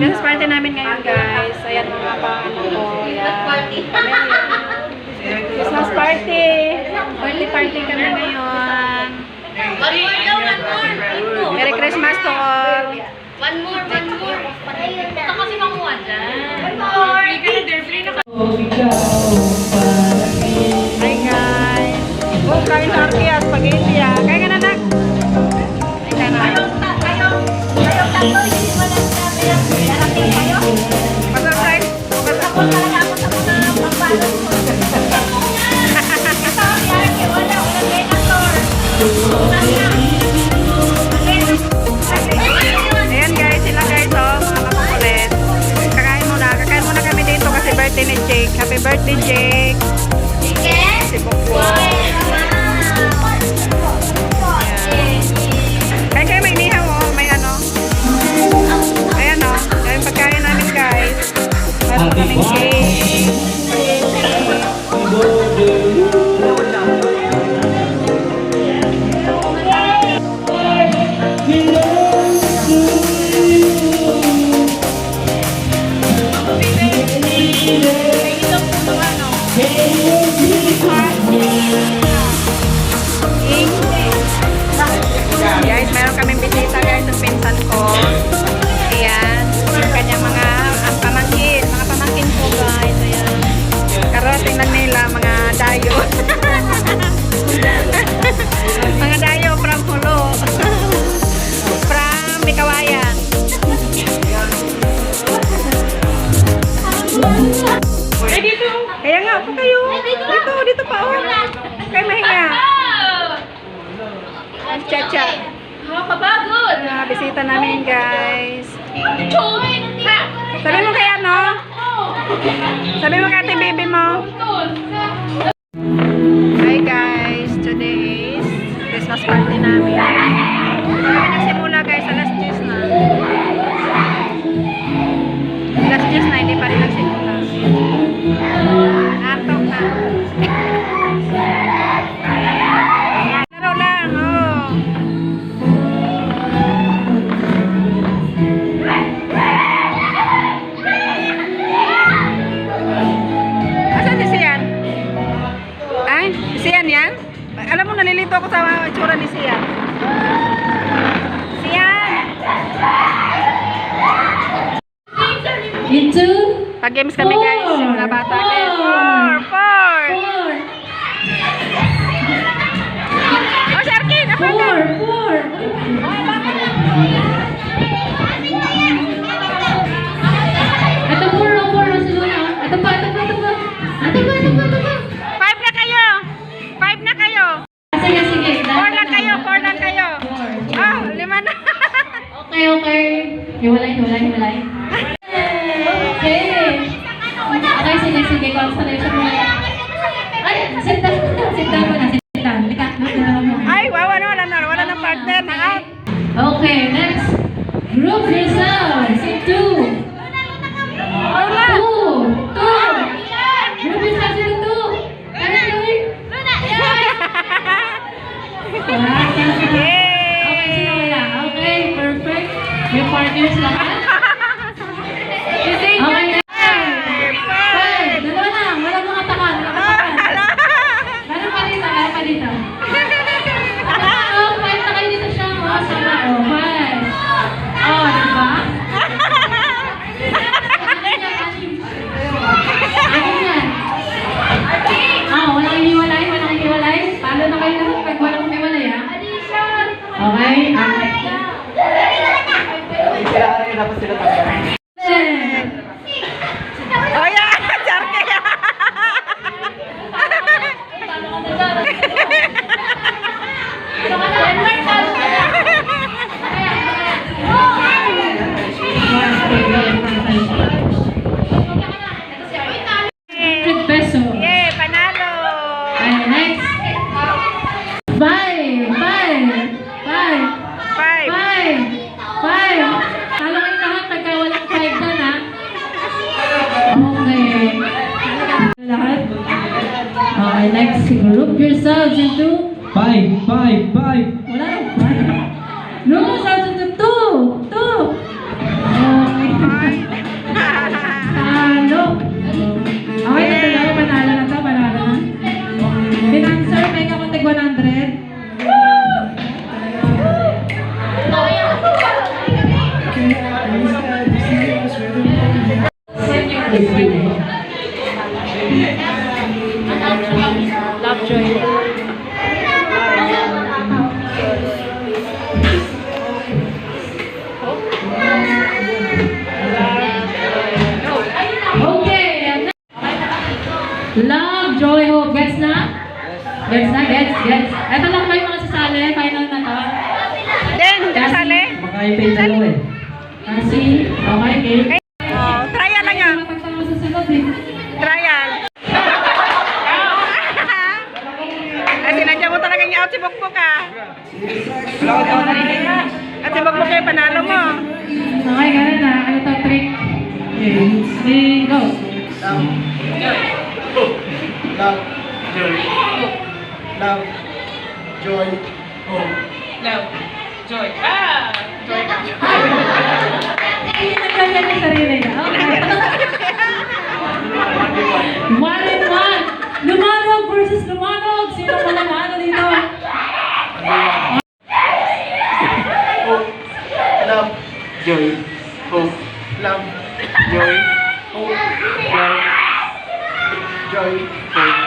Christmas party namin ngayon, guys. Ayan mga paano ko. Christmas party. Party kami ngayon. Merry Christmas to all. One more. Ito kasi makuha dyan. One more. Hi, guys. Oh, kain sa Arkia. Spaghetti, ah. Kaya ka na, nak. Ay, ka na. Kayong tatlo, hindi mo lang sabi lang. Darating kayo. Pasal-side. Ako talaga ako sa mga pagbalot ko. Ito, Arkia, wala. Walang venator. Ayan, guys. Sila, guys, oh. Mga makukulit. Kakain muna kami dito kasi birthday ni Jake. Happy birthday, Jake. Chicken? Si Bukwo. Kaya kayo may inihaw, oh. May ano. Ayan, oh. Yung pagkain namin, guys. Meron kaming cake. Guys, meron kaming bisita, guys, ng pinsan ko. Ayan, yung kanyang mga pamangkin ko, guys. Ayan, karating lang nila, mga dayo. Mga dayo from Hulo. From Mikawayan. Kaya nga, pa kayo. Dito pa, oh. Kayo mahinga. Chacha. Nakakabagod. Bisita namin, guys. Sabi mo kaya, no? Sabi mo kaya, baby mo. Hi, guys. Today is Christmas party namin. Kami nagsimula, guys. Alas 10 na. Alas 10 na, hindi pa rin nagsimula. Antok na. Laro lang, oh. Asan si Sian? Ay, si Sian yan? Alam mo, nalilito ako sa itsura ni Sian. Sian! Into Pag-games kami, guys. Yung mga bata. Four! Oh, si Arkin! Ako na! four. Ito four na si Luna. Ito pa. Five na kayo! Sige. Four lang kayo! Oh, 5 na! Okay. Hiwalay. Okay, sige. Constellation mo. Ay, sit down muna. Ay, wow, wala na partner na out. Okay, next. Group yourselves into Wala! two. Group yourselves into two. Okay, perfect. May partners lahat. Okay, next. Five. Dalawa lang. Walang mga takan. Meron pa dito. Five na kayo dito siya. Sama. Five. Diba? Akin yan. Walang iniwalay. Talo na kayo lahat pag walang umiwalay, ha? Okay. Oh, yeah! Charke! Peso. Yay! Panalo! Okay, next. Five. Talo kayo lahat pagka walang five doon, ha? Okay. Lahat. Okay, next. Group yourselves into Five. wala nang five. Group yourselves into two. Okay. Tayo pa yung dalawa eh. Kasi, okay, game. Oh, trial lang yan. Matagtang sa sunod eh. Trial. Ay, sinadya mo talaga yung out si Bukbuk ah. At si Bukbuk kayo, panalo mo. Okay, ganun na. Ano to, trick? Okay. Hey, go. Love, joy, love, joy, hope. Nagkanya yung sarili niya. Okay. 1-1. Lumanog versus lumanog. Sino pa nanalo dito? Hope, love, joy, hope, love, joy, hope, love, joy, hope,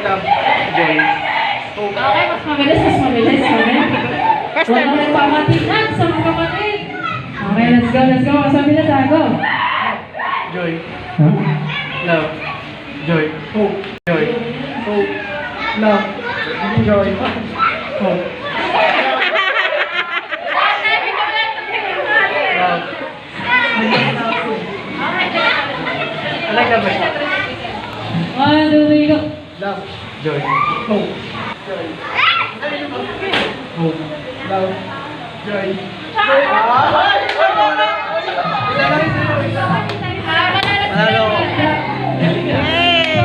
love, joy, hope. Okay, mas mabilis, mas mabilis. Okay? Wala ko nagpamatikan sa mga kapatid. Okay, let's go, let's go. Mas mabilis, ha? Go. Joy, love, joy, hope, joy, hope, love, joy, hope. Love. I like that better. 1, 2, 3, go. Love, joy, hope, joy, hope, love, joy. Manalo. Yay!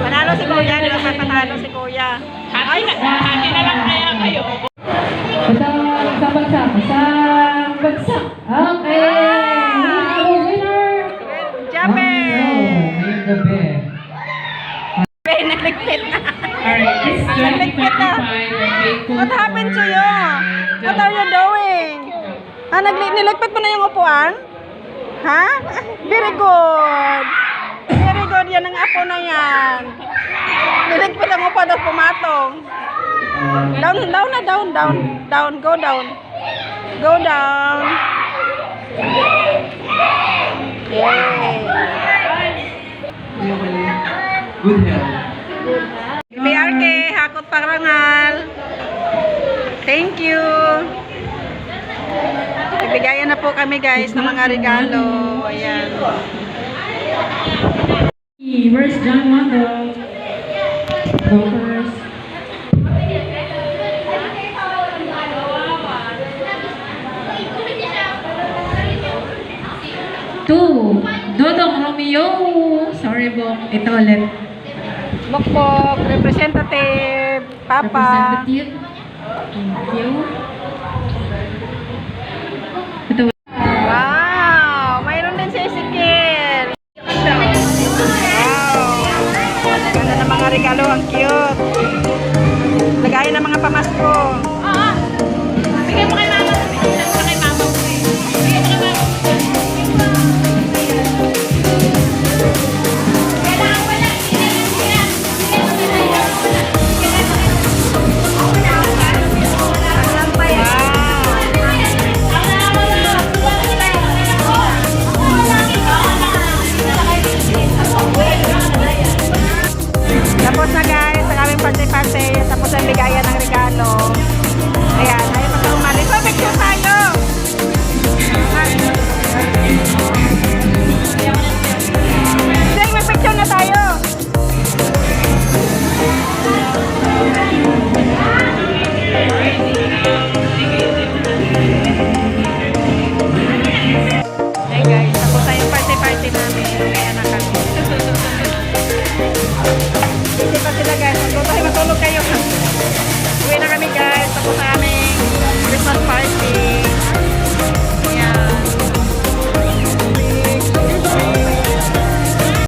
Panalo si Kuya, di ba panalo si Kuya? Ay, hati na lang kaya kayo. Sa bagsak. Sa bagsak. Okay. Winner. Jape! Ngayong gabi. Nagligpit na. Alright, it's Nagligpit na. 2025. What happened to you? What are you doing? Niligpit mo na yung upuan? Ha? Very good. Very good. Yan ang apo na yan. Niligpit ang upuan at pumatong. Down na, down. Go down. Go down. Yay. Good health. BRK, Hakot Parangal. Thank you. Ibigayan na po kami guys ng mga regalo. Ayan. Where's John Mondo? Go first. Two. Dodong Romeo. Sorry, Bok. Ito ulit. Bokbok, representative, Papa. Representative. Thank you.